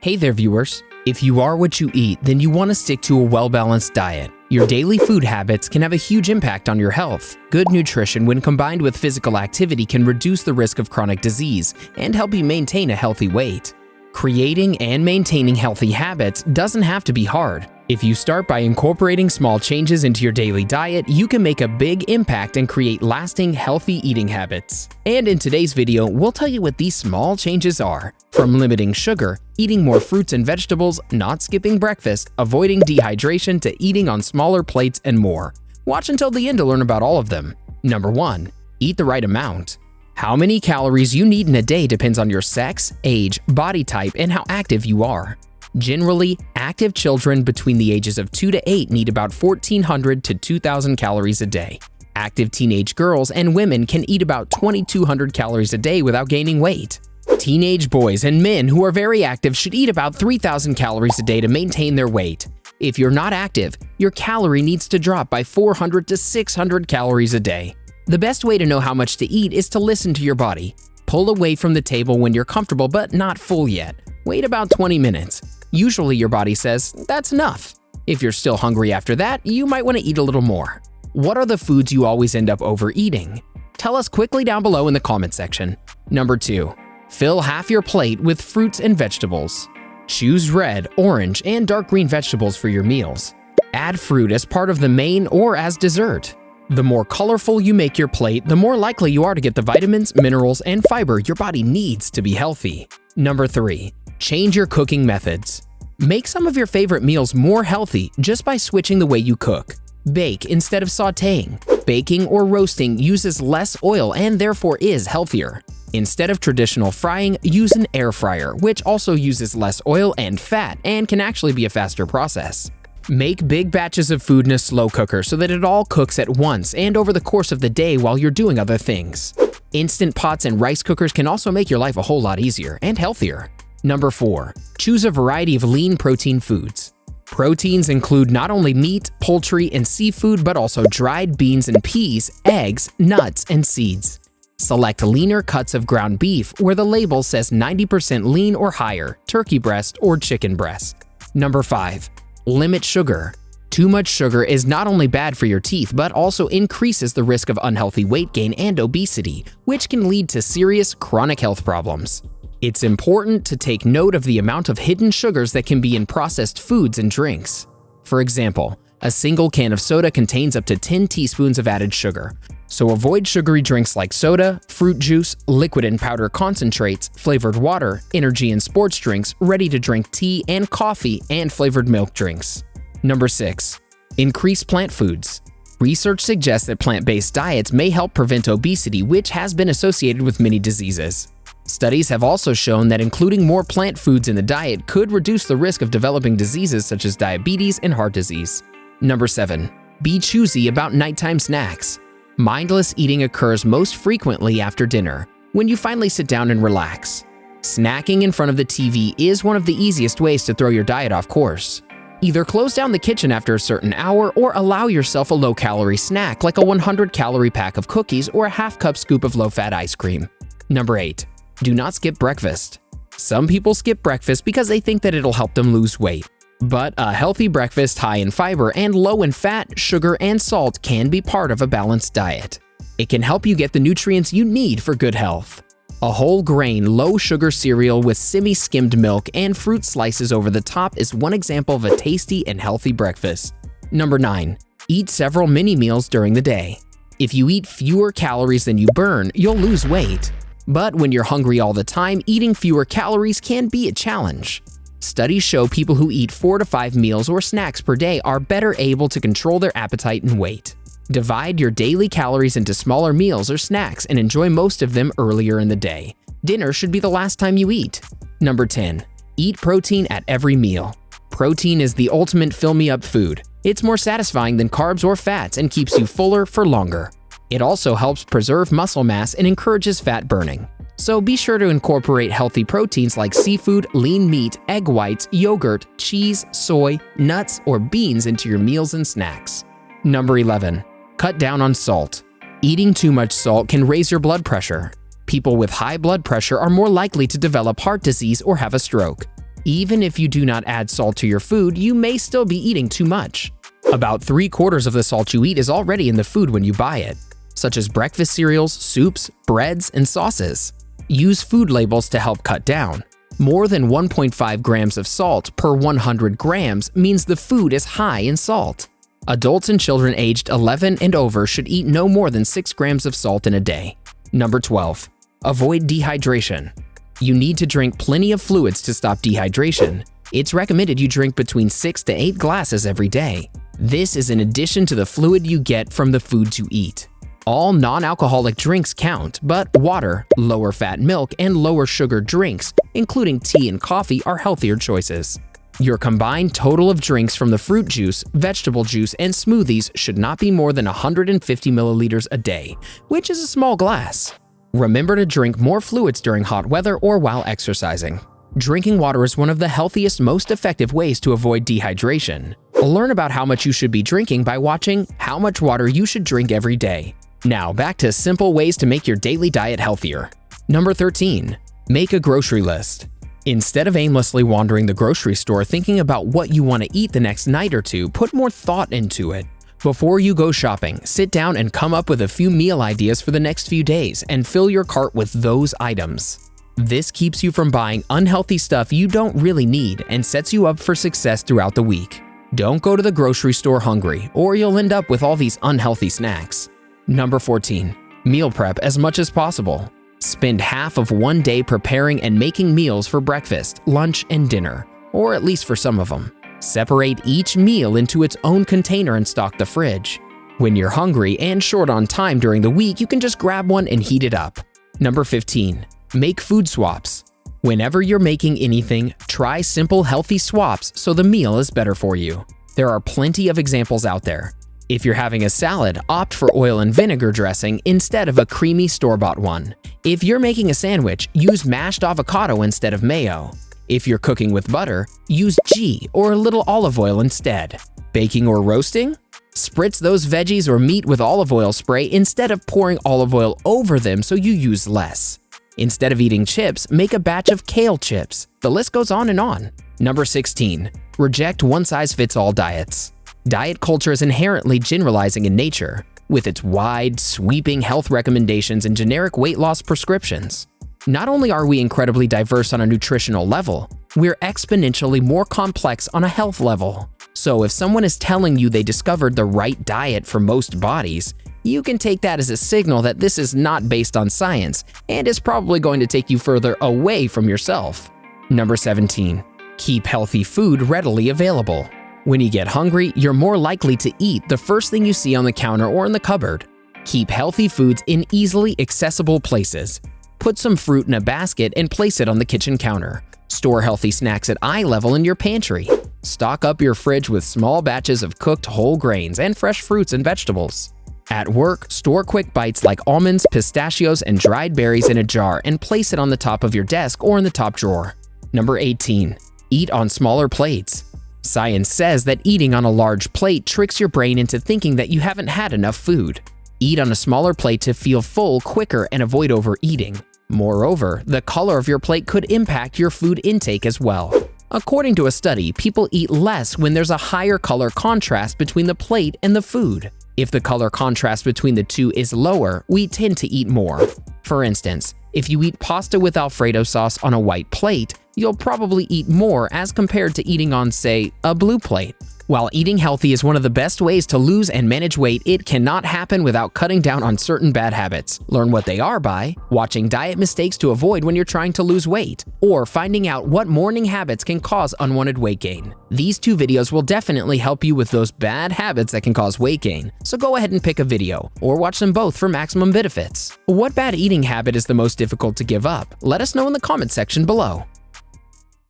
Hey there, viewers. If you are what you eat, then you want to stick to a well-balanced diet. Your daily food habits can have a huge impact on your health. Good nutrition, when combined with physical activity, can reduce the risk of chronic disease and help you maintain a healthy weight. Creating and maintaining healthy habits doesn't have to be hard. If you start by incorporating small changes into your daily diet, you can make a big impact and create lasting, healthy eating habits. And in today's video, we'll tell you what these small changes are. From limiting sugar, eating more fruits and vegetables, not skipping breakfast, avoiding dehydration, to eating on smaller plates and more. Watch until the end to learn about all of them. Number 1. Eat the right amount. How many calories you need in a day depends on your sex, age, body type, and how active you are. Generally, active children between the ages of 2 to 8 need about 1,400 to 2,000 calories a day. Active teenage girls and women can eat about 2,200 calories a day without gaining weight. Teenage boys and men who are very active should eat about 3,000 calories a day to maintain their weight. If you're not active, your calorie needs to drop by 400 to 600 calories a day. The best way to know how much to eat is to listen to your body. Pull away from the table when you're comfortable but not full yet. Wait about 20 minutes. Usually your body says, that's enough. If you're still hungry after that, you might want to eat a little more. What are the foods you always end up overeating? Tell us quickly down below in the comment section. Number 2. Fill half your plate with fruits and vegetables. Choose red, orange, and dark green vegetables for your meals. Add fruit as part of the main or as dessert. The more colorful you make your plate, the more likely you are to get the vitamins, minerals, and fiber your body needs to be healthy. Number 3. Change your cooking methods. Make some of your favorite meals more healthy just by switching the way you cook. Bake instead of sautéing. Baking or roasting uses less oil and therefore is healthier. Instead of traditional frying, use an air fryer, which also uses less oil and fat and can actually be a faster process. Make big batches of food in a slow cooker so that it all cooks at once and over the course of the day while you're doing other things. Instant pots and rice cookers can also make your life a whole lot easier and healthier. Number 4. Choose a variety of lean protein foods. Proteins include not only meat, poultry, and seafood, but also dried beans and peas, eggs, nuts, and seeds. Select leaner cuts of ground beef where the label says 90% lean or higher, turkey breast or chicken breast. Number 5. Limit sugar. Too much sugar is not only bad for your teeth, but also increases the risk of unhealthy weight gain and obesity, which can lead to serious chronic health problems. It's important to take note of the amount of hidden sugars that can be in processed foods and drinks. For example, a single can of soda contains up to 10 teaspoons of added sugar. So avoid sugary drinks like soda, fruit juice, liquid and powder concentrates, flavored water, energy and sports drinks, ready-to-drink tea and coffee, and flavored milk drinks. Number 6. Increase plant foods. Research suggests that plant-based diets may help prevent obesity, which has been associated with many diseases. Studies have also shown that including more plant foods in the diet could reduce the risk of developing diseases such as diabetes and heart disease. Number 7. Be choosy about nighttime snacks. Mindless eating occurs most frequently after dinner, when you finally sit down and relax. Snacking in front of the TV is one of the easiest ways to throw your diet off course. Either close down the kitchen after a certain hour or allow yourself a low-calorie snack like a 100-calorie pack of cookies or a half-cup scoop of low-fat ice cream. Number 8. Do not skip breakfast. Some people skip breakfast because they think that it'll help them lose weight. But a healthy breakfast high in fiber and low in fat, sugar, and salt can be part of a balanced diet. It can help you get the nutrients you need for good health. A whole grain, low sugar cereal with semi-skimmed milk and fruit slices over the top is one example of a tasty and healthy breakfast. Number 9. Eat several mini meals during the day. If you eat fewer calories than you burn, you'll lose weight. But when you're hungry all the time, eating fewer calories can be a challenge. Studies show people who eat 4 to 5 meals or snacks per day are better able to control their appetite and weight. Divide your daily calories into smaller meals or snacks and enjoy most of them earlier in the day. Dinner should be the last time you eat. Number 10. Eat protein at every meal. Protein is the ultimate fill-me-up food. It's more satisfying than carbs or fats and keeps you fuller for longer. It also helps preserve muscle mass and encourages fat burning. So be sure to incorporate healthy proteins like seafood, lean meat, egg whites, yogurt, cheese, soy, nuts, or beans into your meals and snacks. Number 11. Cut down on salt. Eating too much salt can raise your blood pressure. People with high blood pressure are more likely to develop heart disease or have a stroke. Even if you do not add salt to your food, you may still be eating too much. About 3/4 of the salt you eat is already in the food when you buy it, such as breakfast cereals, soups, breads, and sauces. Use food labels to help cut down. More than 1.5 grams of salt per 100 grams means the food is high in salt. Adults and children aged 11 and over should eat no more than 6 grams of salt in a day. Number 12. Avoid dehydration. You need to drink plenty of fluids to stop dehydration. It's recommended you drink between 6 to 8 glasses every day. This is in addition to the fluid you get from the foods you eat. All non-alcoholic drinks count, but water, lower fat milk, and lower sugar drinks, including tea and coffee, are healthier choices. Your combined total of drinks from the fruit juice, vegetable juice, and smoothies should not be more than 150 milliliters a day, which is a small glass. Remember to drink more fluids during hot weather or while exercising. Drinking water is one of the healthiest, most effective ways to avoid dehydration. Learn about how much you should be drinking by watching How Much Water You Should Drink Every Day. Now back to simple ways to make your daily diet healthier. Number 13. Make a grocery list. Instead of aimlessly wandering the grocery store thinking about what you want to eat the next night or two, put more thought into it. Before you go shopping, sit down and come up with a few meal ideas for the next few days and fill your cart with those items. This keeps you from buying unhealthy stuff you don't really need and sets you up for success throughout the week. Don't go to the grocery store hungry, or you'll end up with all these unhealthy snacks. Number 14. Meal prep as much as possible. Spend half of one day preparing and making meals for breakfast, lunch, and dinner, or at least for some of them. Separate each meal into its own container and stock the fridge. When you're hungry and short on time during the week, you can just grab one and heat it up. Number 15. Make food swaps. Whenever you're making anything, try simple, healthy swaps so the meal is better for you. There are plenty of examples out there. If you're having a salad, opt for oil and vinegar dressing instead of a creamy store-bought one. If you're making a sandwich, use mashed avocado instead of mayo. If you're cooking with butter, use ghee or a little olive oil instead. Baking or roasting? Spritz those veggies or meat with olive oil spray instead of pouring olive oil over them so you use less. Instead of eating chips, make a batch of kale chips. The list goes on and on. Number 16. Reject one-size-fits-all diets. Diet culture is inherently generalizing in nature, with its wide, sweeping health recommendations and generic weight loss prescriptions. Not only are we incredibly diverse on a nutritional level, we're exponentially more complex on a health level. So if someone is telling you they discovered the right diet for most bodies, you can take that as a signal that this is not based on science and is probably going to take you further away from yourself. Number 17. Keep healthy food readily available. When you get hungry, you're more likely to eat the first thing you see on the counter or in the cupboard. Keep healthy foods in easily accessible places. Put some fruit in a basket and place it on the kitchen counter. Store healthy snacks at eye level in your pantry. Stock up your fridge with small batches of cooked whole grains and fresh fruits and vegetables. At work, store quick bites like almonds, pistachios, and dried berries in a jar and place it on the top of your desk or in the top drawer. Number 18. Eat on smaller plates. Science says that eating on a large plate tricks your brain into thinking that you haven't had enough food. Eat on a smaller plate to feel full quicker and avoid overeating. Moreover, the color of your plate could impact your food intake as well. According to a study, people eat less when there's a higher color contrast between the plate and the food. If the color contrast between the two is lower, we tend to eat more. For instance, if you eat pasta with Alfredo sauce on a white plate, you'll probably eat more as compared to eating on, say, a blue plate. While eating healthy is one of the best ways to lose and manage weight, it cannot happen without cutting down on certain bad habits. Learn what they are by watching diet mistakes to avoid when you're trying to lose weight, or finding out what morning habits can cause unwanted weight gain. These 2 videos will definitely help you with those bad habits that can cause weight gain, so go ahead and pick a video, or watch them both for maximum benefits. What bad eating habit is the most difficult to give up? Let us know in the comment section below.